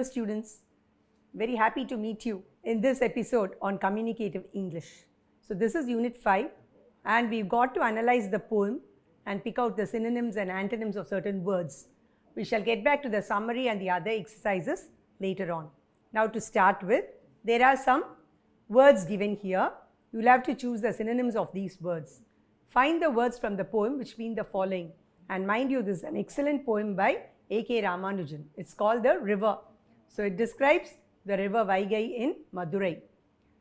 students. Very happy to meet you in this episode on Communicative English. So this is Unit 5 and we've got to analyze the poem and pick out the synonyms and antonyms of certain words. We shall get back to the summary and the other exercises later on. Now to start with, there are some words given here. You'll have to choose the synonyms of these words. Find the words from the poem which mean the following. And mind you, this is an excellent poem by A.K. Ramanujan. It's called The River. So it describes the river Vaigai in Madurai.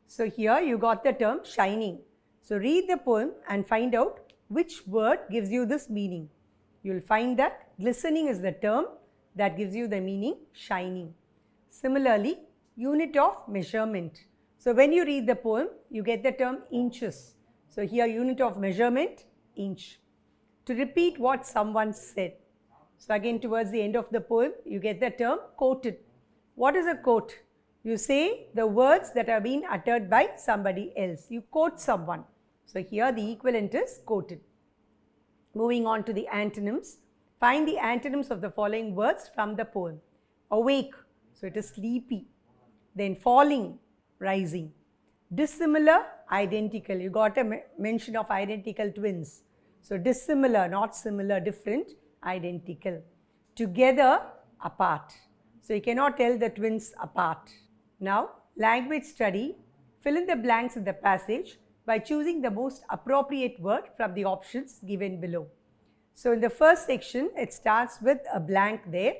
So here you got the term shining. So read the poem and find out which word gives you this meaning. You'll find that glistening is the term that gives you the meaning shining. Similarly, unit of measurement. So when you read the poem, you get the term inches. So here unit of measurement, inch. To repeat what someone said. So again towards the end of the poem, you get the term quoted. What is a quote? You say the words that are being uttered by somebody else. You quote someone. So here the equivalent is quoted. Moving on to the antonyms. Find the antonyms of the following words from the poem. Awake, so it is sleepy. Then falling, rising. Dissimilar, identical. You got a mention of identical twins. So dissimilar, not similar, different, identical. Together, apart. So you cannot tell the twins apart. Now, language study. Fill in the blanks in the passage by choosing the most appropriate word from the options given below. So in the first section, it starts with a blank there.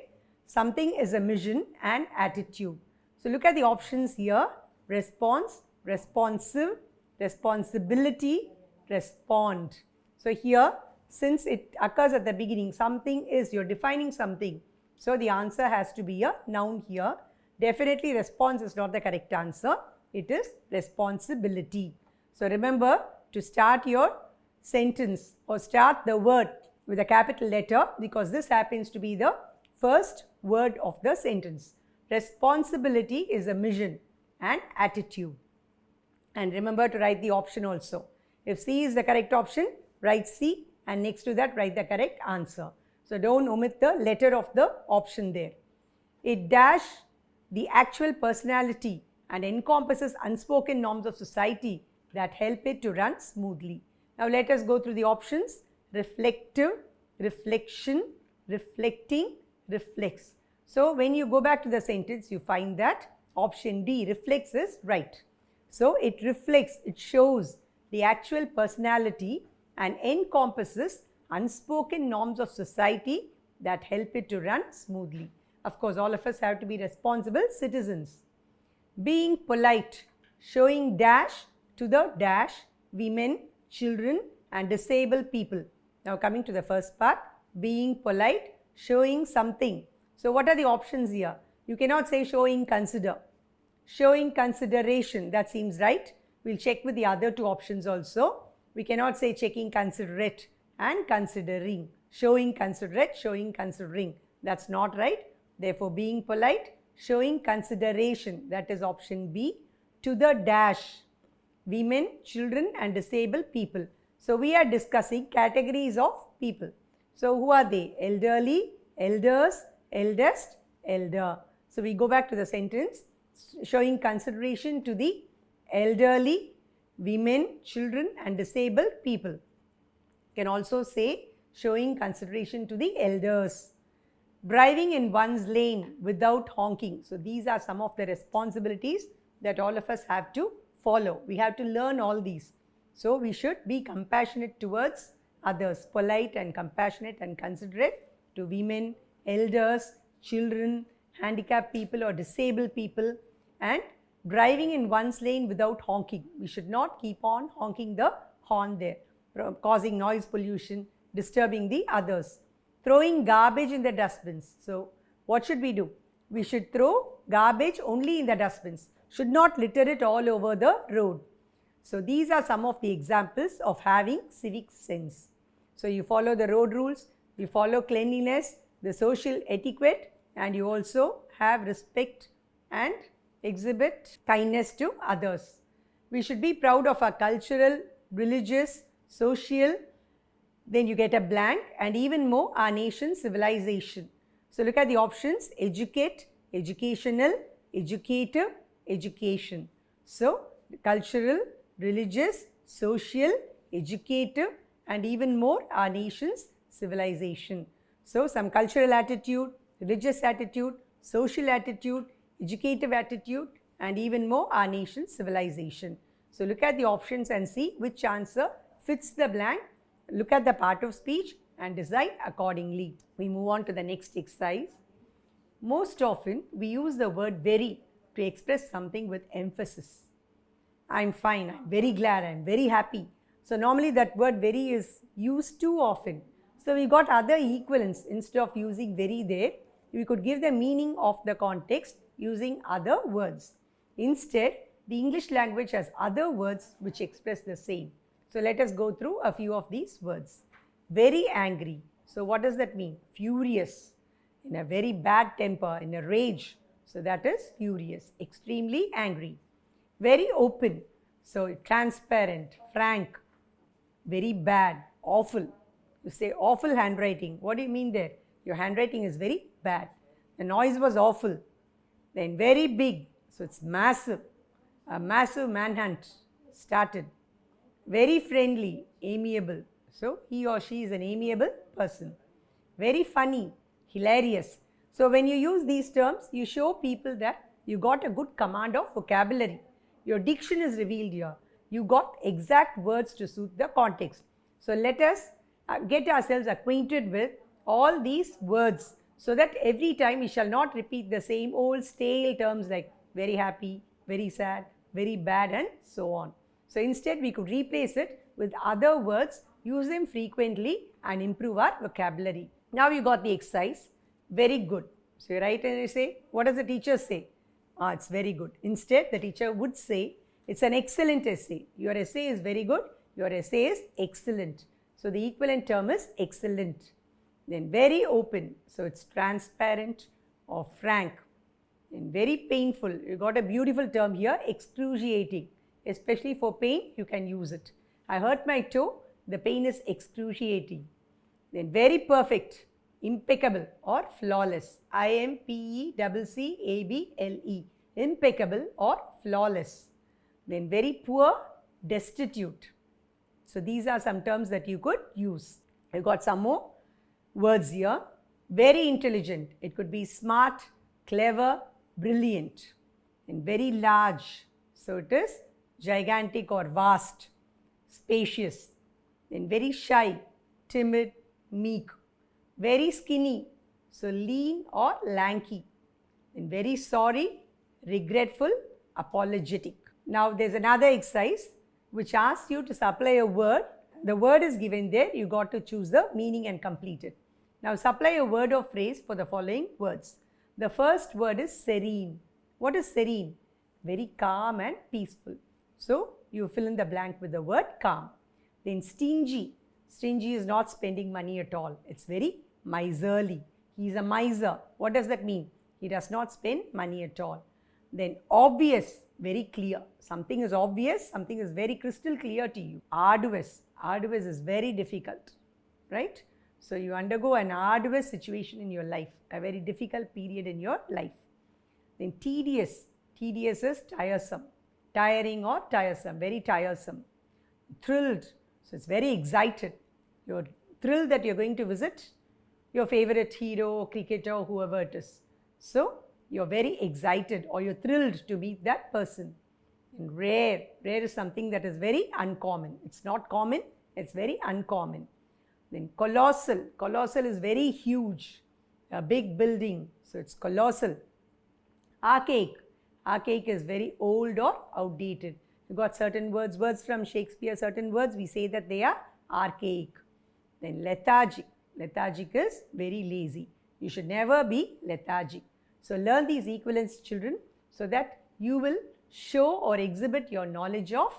Something is a mission and attitude. So look at the options here. Response, responsive, responsibility, respond. So here, since it occurs at the beginning, something is, you're defining something. So the answer has to be a noun here. Definitely response is not the correct answer. It is responsibility. So remember to start your sentence or start the word with a capital letter because this happens to be the first word of the sentence. Responsibility is a mission and attitude. And remember to write the option also. If C is the correct option, write C and next to that write the correct answer. So don't omit the letter of the option there. It dash the actual personality and encompasses unspoken norms of society that help it to run smoothly. Now let us go through the options. Reflective, reflection, reflecting, reflects. So when you go back to the sentence, you find that option D, reflects, is right. So it reflects, it shows the actual personality and encompasses unspoken norms of society that help it to run smoothly. Of course, all of us have to be responsible citizens. Being polite, showing dash to the dash, women, children and disabled people. Now coming to the first part, being polite, showing something. So what are the options here? You cannot say showing consider. Showing consideration, that seems right. We'll check with the other two options also. We cannot say checking considerate and considering. Showing considerate, showing considering. That's not right. Therefore, being polite, showing consideration, that is option B, to the dash, women, children and disabled people. So we are discussing categories of people. So who are they? Elderly, elders, eldest, elder. So we go back to the sentence, showing consideration to the elderly, women, children and disabled people. You can also say showing consideration to the elders. Driving in one's lane without honking. So these are some of the responsibilities that all of us have to follow. We have to learn all these. So we should be compassionate towards others, polite and compassionate and considerate to women, elders, children, handicapped people or disabled people, and driving in one's lane without honking. We should not keep on honking the horn there, causing noise pollution, disturbing the others. Throwing garbage in the dustbins. So what should we do? We should throw garbage only in the dustbins, should not litter it all over the road. So these are some of the examples of having civic sense. So you follow the road rules, you follow cleanliness, the social etiquette, and you also have respect and exhibit kindness to others. We should be proud of our cultural, religious, social, then you get a blank, and even more our nation's civilization. So look at the options: educate, educational, educative, education. So, cultural, religious, social, educative, and even more our nation's civilization. So, some cultural attitude, religious attitude, social attitude, educative attitude, and even more our nation's civilization. So, look at the options and see which answer fits the blank. Look at the part of speech and decide accordingly. We move on to the next exercise. Most often, we use the word very to express something with emphasis. I'm fine, I'm very glad, I'm very happy. So, normally that word very is used too often. So, we got other equivalents. Instead of using very there, we could give the meaning of the context using other words. Instead, the English language has other words which express the same. So, let us go through a few of these words. Very angry. So, what does that mean? Furious. In a very bad temper, in a rage. So, that is furious. Extremely angry. Very open. So, transparent, frank. Very bad, awful. You say awful handwriting. What do you mean there? Your handwriting is very bad. The noise was awful. Then very big. So, it's massive. A massive manhunt started. Very friendly, amiable. So, he or she is an amiable person. Very funny, hilarious. So, when you use these terms, you show people that you got a good command of vocabulary. Your diction is revealed here. You got exact words to suit the context. So, let us get ourselves acquainted with all these words so that every time we shall not repeat the same old stale terms like very happy, very sad, very bad, and so on. So, instead we could replace it with other words, use them frequently and improve our vocabulary. Now you got the exercise. Very good. So, you write an essay. What does the teacher say? It's very good. Instead, the teacher would say, it's an excellent essay. Your essay is very good. Your essay is excellent. So, the equivalent term is excellent. Then very open. So, it's transparent or frank. And very painful. You got a beautiful term here, excruciating. Especially for pain, you can use it. I hurt my toe. The pain is excruciating. Then very perfect, impeccable or flawless. IMPECCABLE. Impeccable or flawless. Then very poor, destitute. So, these are some terms that you could use. I got some more words here. Very intelligent. It could be smart, clever, brilliant. And very large. So, it is gigantic or vast, spacious. Then very shy, timid, meek. Very skinny. So, lean or lanky. Then very sorry, regretful, apologetic. Now, there is another exercise which asks you to supply a word. The word is given there. You got to choose the meaning and complete it. Now, supply a word or phrase for the following words. The first word is serene. What is serene? Very calm and peaceful. So, you fill in the blank with the word calm. Then stingy. Stingy is not spending money at all. It's very miserly. He is a miser. What does that mean? He does not spend money at all. Then obvious, very clear. Something is obvious, something is very crystal clear to you. Arduous. Arduous is very difficult, right? So, you undergo an arduous situation in your life, a very difficult period in your life. Then tedious. Tedious is tiresome. Tiring or tiresome, very tiresome. Thrilled. So, it's very excited. You're thrilled that you're going to visit your favorite hero, cricketer, whoever it is. So, you're very excited or you're thrilled to meet that person. And rare. Rare is something that is very uncommon. It's not common, it's very uncommon. Then colossal. Colossal is very huge. A big building. So, it's colossal. Archaic. Archaic is very old or outdated. You got certain words from Shakespeare, certain words we say that they are archaic. Then lethargic. Lethargic is very lazy. You should never be lethargic. So, learn these equivalents, children, so that you will show or exhibit your knowledge of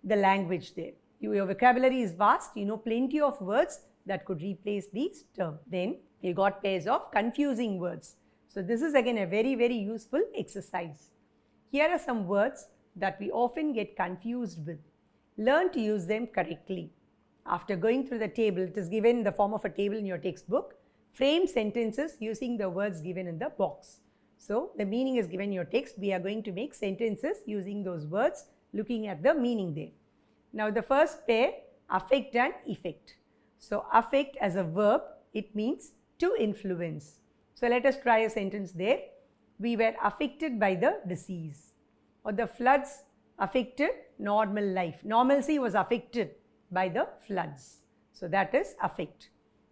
the language there. Your vocabulary is vast. You know plenty of words that could replace these terms. Then, you got pairs of confusing words. So, this is again a very, very useful exercise. Here are some words that we often get confused with. Learn to use them correctly. After going through the table, it is given in the form of a table in your textbook. Frame sentences using the words given in the box. So the meaning is given in your text. We are going to make sentences using those words, looking at the meaning there. Now the first pair, affect and effect. So affect as a verb, it means to influence. So let us try a sentence there. We were affected by the disease. Or the floods affected normal life. Normalcy was affected by the floods. So that is affect.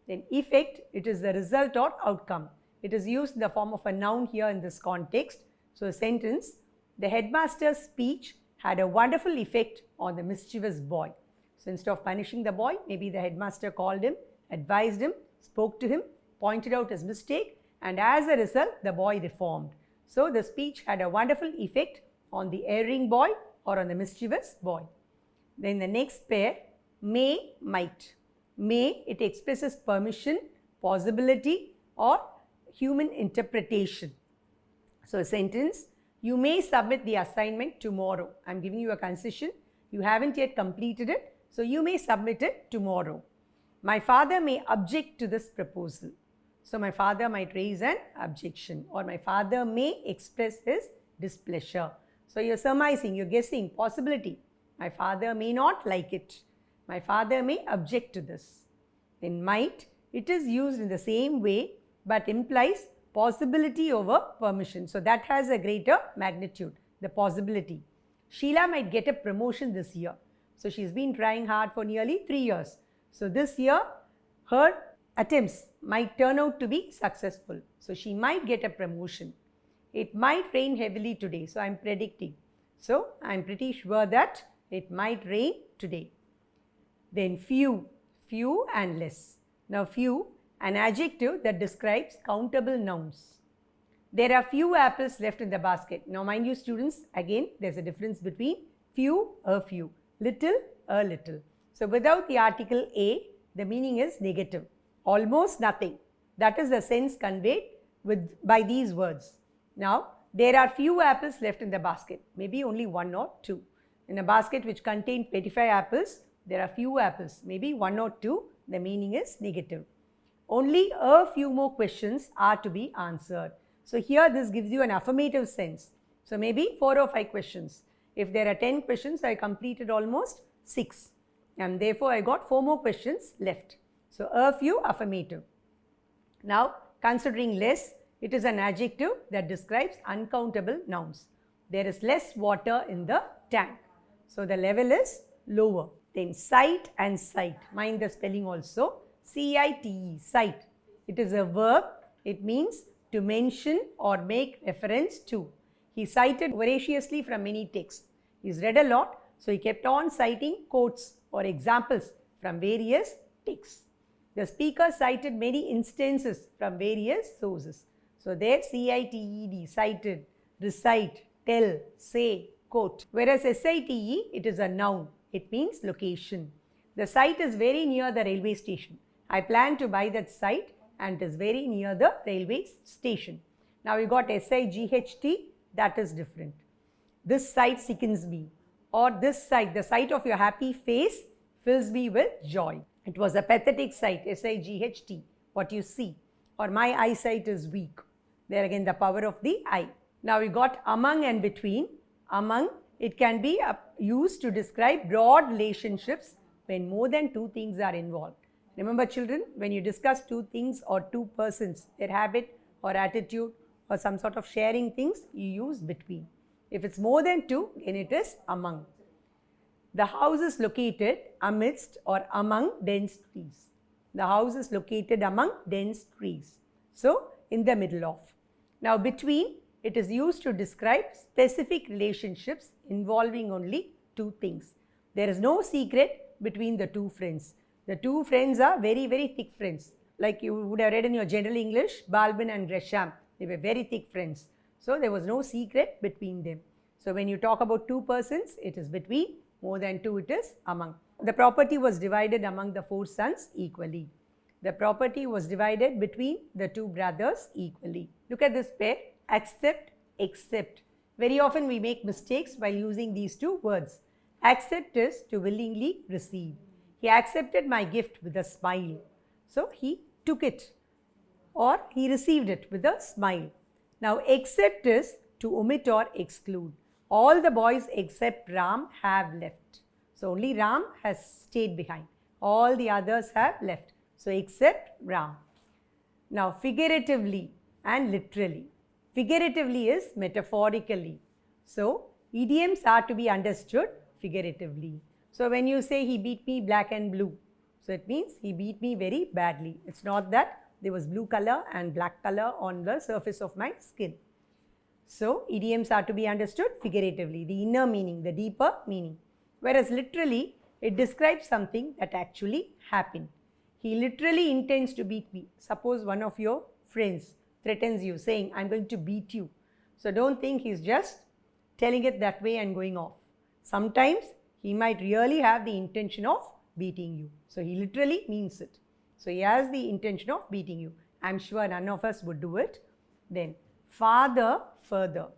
Then effect, it is the result or outcome. It is used in the form of a noun here in this context. So a sentence, the headmaster's speech had a wonderful effect on the mischievous boy. So instead of punishing the boy, maybe the headmaster called him, advised him, spoke to him, pointed out his mistake, and as a result, the boy reformed. So the speech had a wonderful effect on the erring boy or on the mischievous boy. Then the next pair, may, might. May, it expresses permission, possibility, or human interpretation. So a sentence, you may submit the assignment tomorrow. I am giving you a concession. You haven't yet completed it, so you may submit it tomorrow. My father may object to this proposal. So my father might raise an objection, or my father may express his displeasure. So you're surmising, you're guessing, possibility. My father may not like it. My father may object to this. Then might, it is used in the same way but implies possibility over permission. So that has a greater magnitude, the possibility. Sheila might get a promotion this year. So she's been trying hard for nearly 3 years. So this year, her attempts might turn out to be successful. So she might get a promotion. It might rain heavily today. So I'm predicting. So I'm pretty sure that it might rain today. Then few, few and less. Now few, an adjective that describes countable nouns. There are few apples left in the basket. Now mind you students, again there's a difference between few, a few, little, a little. So without the article a, the meaning is negative. Almost nothing. That is the sense conveyed by these words. Now there are few apples left in the basket. Maybe only 1 or 2. In a basket which contained 25 apples, there are few apples. Maybe 1 or 2. The meaning is negative. Only a few more questions are to be answered. So here this gives you an affirmative sense. So maybe 4 or 5 questions. If there are 10 questions, I completed almost 6. And therefore I got 4 more questions left. So a few, affirmative. Now considering less, it is an adjective that describes uncountable nouns. There is less water in the tank. So the level is lower. Then cite and cite. Mind the spelling also. C-I-T-E, cite. It is a verb. It means to mention or make reference to. He cited voraciously from many texts. He's read a lot, so he kept on citing quotes or examples from various texts. The speaker cited many instances from various sources. So there C-I-T-E-D, cited, recite, tell, say, quote. Whereas S-I-T-E, it is a noun. It means location. The site is very near the railway station. I plan to buy that site and it is very near the railway station. Now we got S-I-G-H-T, that is different. This sight sickens me, or this sight, the sight of your happy face fills me with joy. It was a pathetic sight, S-I-G-H-T, what you see. Or my eyesight is weak. There again the power of the eye. Now we got among and between. Among, it can be used to describe broad relationships when more than 2 things are involved. Remember children, when you discuss 2 things or 2 persons, their habit or attitude or some sort of sharing things, you use between. If it's more than 2, then it is among. The house is located amidst or among dense trees. The house is located among dense trees. So, in the middle of. Now, between, it is used to describe specific relationships involving only 2 things. There is no secret between the 2 friends. The 2 friends are very, very thick friends. Like you would have read in your general English, Balbin and Gresham, they were very thick friends. So there was no secret between them. So when you talk about 2 persons, it is between, more than 2 it is among. The property was divided among the 4 sons equally. The property was divided between the 2 brothers equally. Look at this pair, accept, accept. Very often we make mistakes while using these 2 words. Accept is to willingly receive. He accepted my gift with a smile. So he took it or he received it with a smile. Now, except is to omit or exclude. All the boys except Ram have left. So, only Ram has stayed behind. All the others have left. So, except Ram. Now, figuratively and literally. Figuratively is metaphorically. So, idioms are to be understood figuratively. So, when you say he beat me black and blue, so it means he beat me very badly. It's not that there was blue color and black color on the surface of my skin. So, idioms are to be understood figuratively, the inner meaning, the deeper meaning. Whereas literally, it describes something that actually happened. He literally intends to beat me. Suppose one of your friends threatens you saying, I'm going to beat you. So, don't think he's just telling it that way and going off. Sometimes he might really have the intention of beating you. So, he literally means it. So, he has the intention of beating you. I'm sure none of us would do it. Then, farther, further.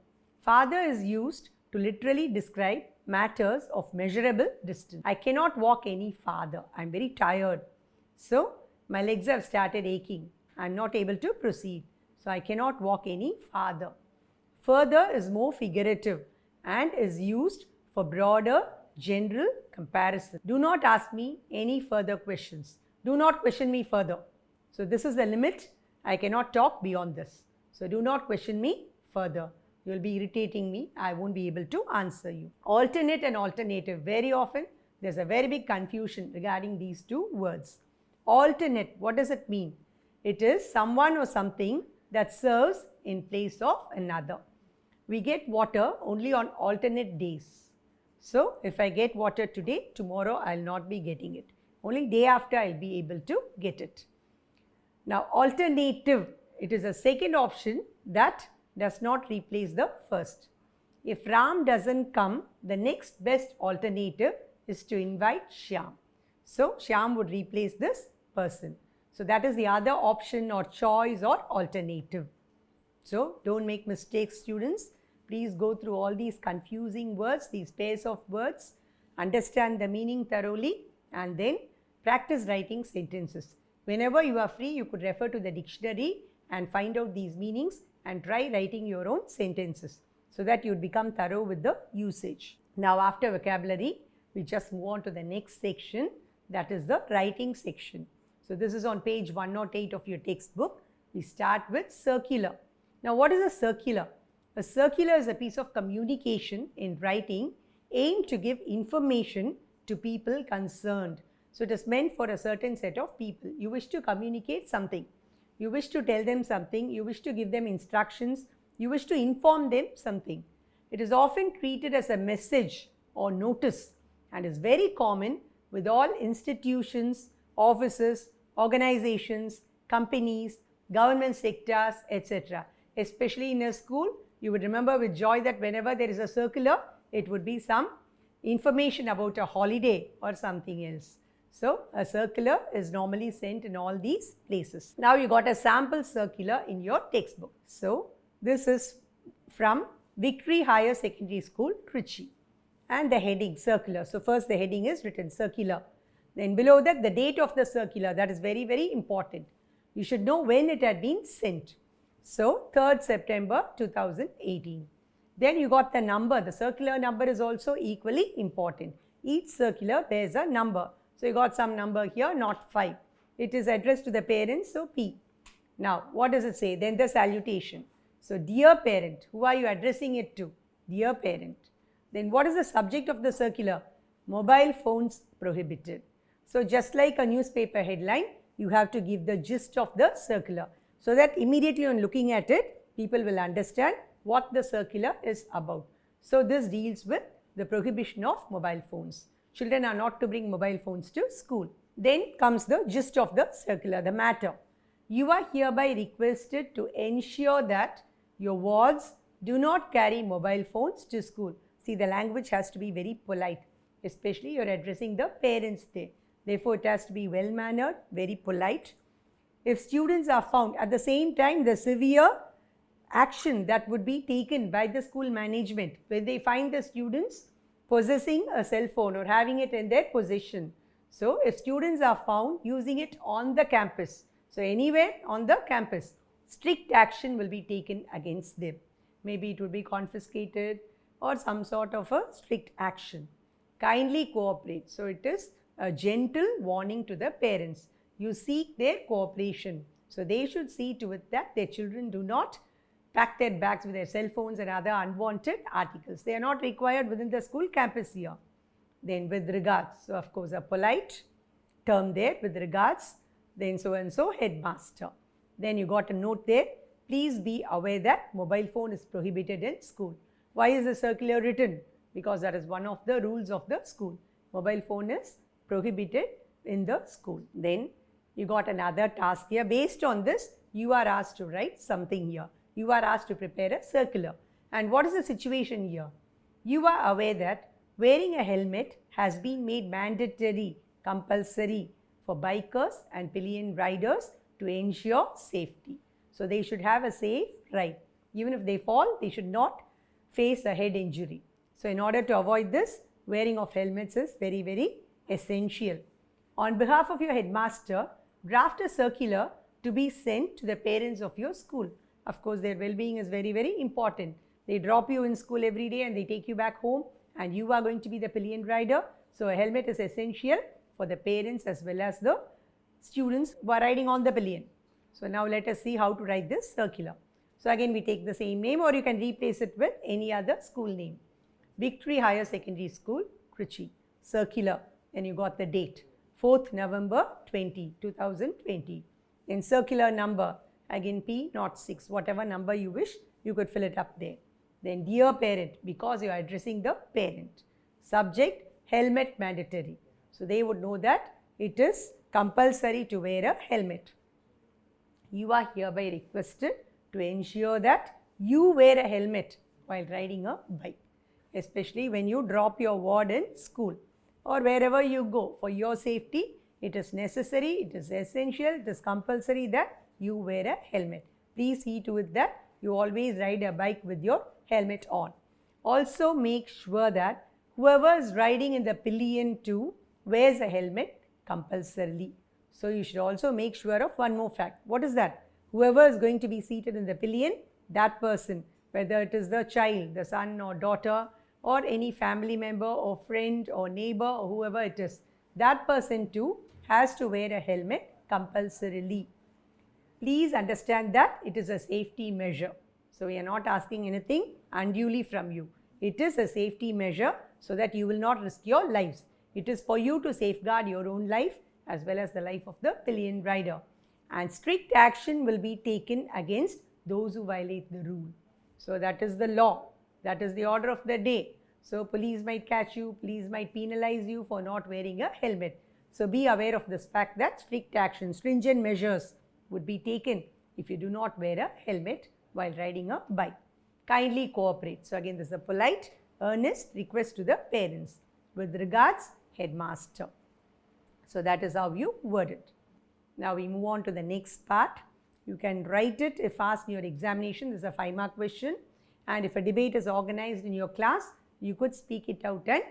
Farther is used to literally describe matters of measurable distance. I cannot walk any farther. I'm very tired. So, my legs have started aching. I'm not able to proceed. So, I cannot walk any farther. Further is more figurative and is used for broader, general comparison. Do not ask me any further questions. Do not question me further. So, this is the limit. I cannot talk beyond this. So, do not question me further. You will be irritating me. I won't be able to answer you. Alternate and alternative. Very often, there's a very big confusion regarding these two words. Alternate, what does it mean? It is someone or something that serves in place of another. We get water only on alternate days. So, if I get water today, tomorrow I will not be getting it. Only day after I will be able to get it. Now, alternative, it is a second option that does not replace the first. If Ram doesn't come, the next best alternative is to invite Shyam. So, Shyam would replace this person. So, that is the other option or choice or alternative. So, don't make mistakes, students. Please go through all these confusing words, these pairs of words, understand the meaning thoroughly, and then practice writing sentences. Whenever you are free, you could refer to the dictionary and find out these meanings and try writing your own sentences so that you would become thorough with the usage. Now, after vocabulary, we just move on to the next section, that is the writing section. So, this is on page 108 of your textbook. We start with circular. Now, what is a circular? A circular is a piece of communication in writing aimed to give information to people concerned. So, it is meant for a certain set of people. You wish to communicate something. You wish to tell them something. You wish to give them instructions. You wish to inform them something. It is often treated as a message or notice and is very common with all institutions, offices, organizations, companies, government sectors, etc. Especially in a school, you would remember with joy that whenever there is a circular, it would be some information about a holiday or something else. So, a circular is normally sent in all these places. Now, you got a sample circular in your textbook. So, this is from Victory Higher Secondary School, Trichy. And the heading, circular. So, first the heading is written, circular. Then below that, the date of the circular, that is very, very important. You should know when it had been sent. So, 3rd September 2018. Then you got the number. The circular number is also equally important. Each circular bears a number. So, you got some number here, not 5. It is addressed to the parents, so P. Now, what does it say? Then the salutation. So, dear parent, who are you addressing it to? Dear parent. Then what is the subject of the circular? Mobile phones prohibited. So, just like a newspaper headline, you have to give the gist of the circular so that immediately on looking at it, people will understand what the circular is about. So, this deals with the prohibition of mobile phones. Children are not to bring mobile phones to school. Then comes the gist of the circular, the matter. You are hereby requested to ensure that your wards do not carry mobile phones to school. See, the language has to be very polite, especially you are addressing the parents there. Therefore, it has to be well-mannered, very polite. If students are found, at the same time, the severe action that would be taken by the school management when they find the students possessing a cell phone or having it in their possession. So, if students are found using it on the campus, so anywhere on the campus, strict action will be taken against them. Maybe it will be confiscated or some sort of a strict action. Kindly cooperate. So it is a gentle warning to the parents. You seek their cooperation. So they should see to it that their children do not pack their bags with their cell phones and other unwanted articles. They are not required within the school campus here. Then with regards, so of course a polite term there, with regards, then so and so headmaster. Then you got a note there, please be aware that mobile phone is prohibited in school. Why is the circular written? Because that is one of the rules of the school. Mobile phone is prohibited in the school. Then you got another task here. Based on this, you are asked to write something here. You are asked to prepare a circular. And what is the situation here? You are aware that wearing a helmet has been made mandatory, compulsory for bikers and pillion riders to ensure safety. So they should have a safe ride. Even if they fall, they should not face a head injury. So in order to avoid this, wearing of helmets is very, very essential. On behalf of your headmaster, draft a circular to be sent to the parents of your school. Of course, their well-being is very, very important. They drop you in school every day and they take you back home, and you are going to be the pillion rider. So a helmet is essential for the parents as well as the students who are riding on the pillion. So now let us see how to write this circular. So again, we take the same name, or you can replace it with any other school name. Victory Higher Secondary School, Trichy. Circular. Then you got the date, 4th November 2020. Then circular number, again P06, whatever number you wish, you could fill it up there. Then dear parent, because you are addressing the parent. Subject, helmet mandatory. So they would know that it is compulsory to wear a helmet. You are hereby requested to ensure that you wear a helmet while riding a bike, especially when you drop your ward in school or wherever you go. For your safety, it is necessary, it is essential, it is compulsory that you wear a helmet. Please see to it that you always ride a bike with your helmet on. Also make sure that whoever is riding in the pillion too wears a helmet compulsorily. So you should also make sure of one more fact. What is that? Whoever is going to be seated in the pillion, that person, whether it is the child, the son or daughter, or any family member or friend or neighbor or whoever it is, that person too has to wear a helmet compulsorily. Please understand that it is a safety measure. So we are not asking anything unduly from you. It is a safety measure so that you will not risk your lives. It is for you to safeguard your own life as well as the life of the pillion rider. And strict action will be taken against those who violate the rule. So that is the law. That is the order of the day. So police might catch you, police might penalize you for not wearing a helmet. So be aware of this fact that strict action, stringent measures would be taken if you do not wear a helmet while riding a bike. Kindly cooperate. So again, this is a polite, earnest request to the parents. With regards, headmaster. So that is how you word it. Now we move on to the next part. You can write it if asked in your examination. This is a 5-mark question. And if a debate is organized in your class, you could speak it out and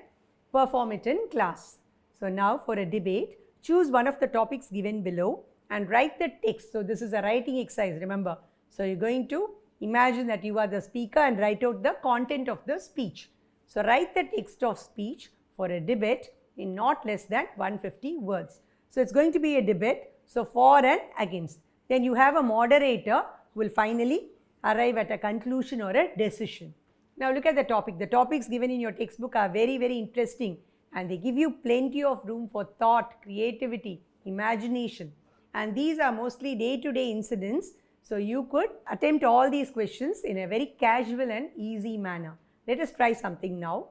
perform it in class. So now for a debate, choose one of the topics given below and write the text. So this is a writing exercise, remember. So you're going to imagine that you are the speaker and write out the content of the speech. So write the text of speech for a debate in not less than 150 words. So it's going to be a debate, so for and against. Then you have a moderator who will finally arrive at a conclusion or a decision. Now look at the topic. The topics given in your textbook are very, very interesting, and they give you plenty of room for thought, creativity, imagination. And these are mostly day-to-day incidents, so you could attempt all these questions in a very casual and easy manner. Let us try something now.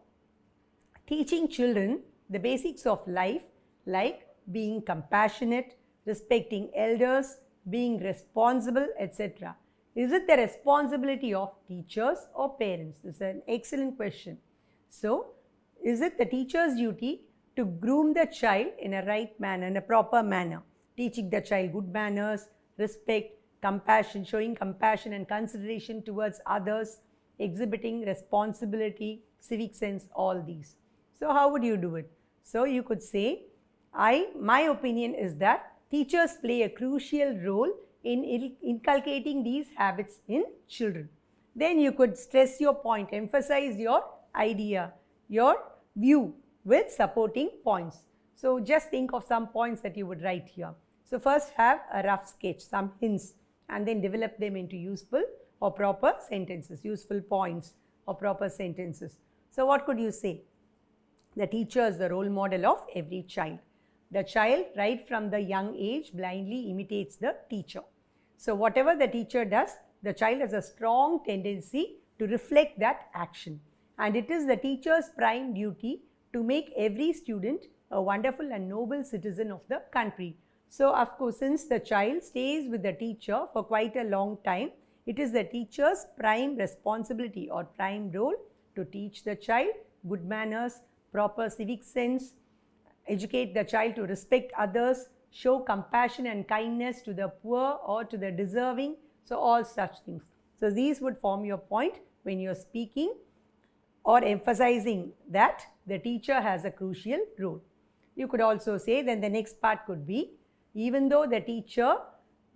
Teaching children the basics of life, like being compassionate, respecting elders, being responsible, etc. Is it the responsibility of teachers or parents? This is an excellent question. So, is it the teacher's duty to groom the child in a right manner, in a proper manner, teaching the child good manners, respect, compassion, showing compassion and consideration towards others, exhibiting responsibility, civic sense, all these. So, how would you do it? So, you could say, my opinion is that teachers play a crucial role in inculcating these habits in children. Then you could stress your point, emphasize your idea, your view with supporting points. So just think of some points that you would write here. So first have a rough sketch, some hints, and then develop them into useful or proper sentences, useful points or proper sentences. So what could you say? The teacher is the role model of every child. The child, right from the young age, blindly imitates the teacher. So whatever the teacher does, the child has a strong tendency to reflect that action. And it is the teacher's prime duty to make every student a wonderful and noble citizen of the country. So of course, since the child stays with the teacher for quite a long time, it is the teacher's prime responsibility or prime role to teach the child good manners, proper civic sense, educate the child to respect others, show compassion and kindness to the poor or to the deserving. So all such things. So these would form your point when you are speaking or emphasizing that the teacher has a crucial role. You could also say, then the next part could be, even though the teacher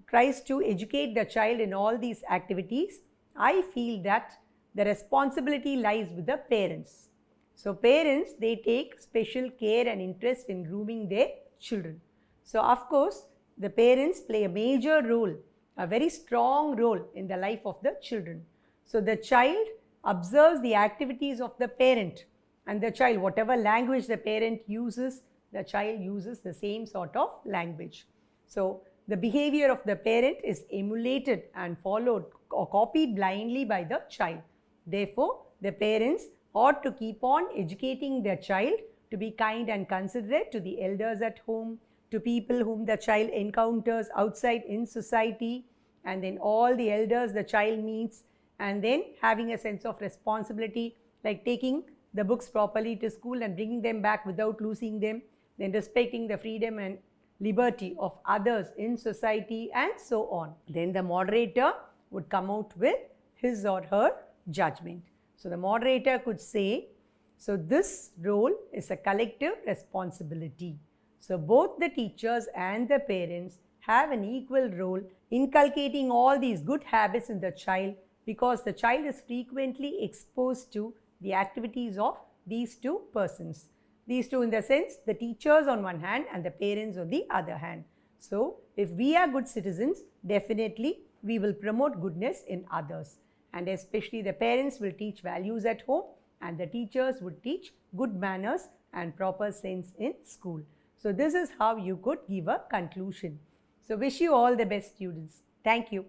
tries to educate the child in all these activities, I feel that the responsibility lies with the parents. So parents, they take special care and interest in grooming their children. So of course, the parents play a major role, a very strong role in the life of the children. So the child observes the activities of the parent, and the child, whatever language the parent uses, the child uses the same sort of language. So the behavior of the parent is emulated and followed or copied blindly by the child. Therefore, the parents ought to keep on educating their child to be kind and considerate to the elders at home, to people whom the child encounters outside in society, and then all the elders the child meets, and then having a sense of responsibility, like taking the books properly to school and bringing them back without losing them, then respecting the freedom and liberty of others in society, and so on. Then the moderator would come out with his or her judgment. So the moderator could say, so this role is a collective responsibility. So both the teachers and the parents have an equal role inculcating all these good habits in the child, because the child is frequently exposed to the activities of these two persons. These two in the sense, the teachers on one hand and the parents on the other hand. So if we are good citizens, definitely we will promote goodness in others. And especially the parents will teach values at home, and the teachers would teach good manners and proper sense in school. So this is how you could give a conclusion. So wish you all the best, students. Thank you.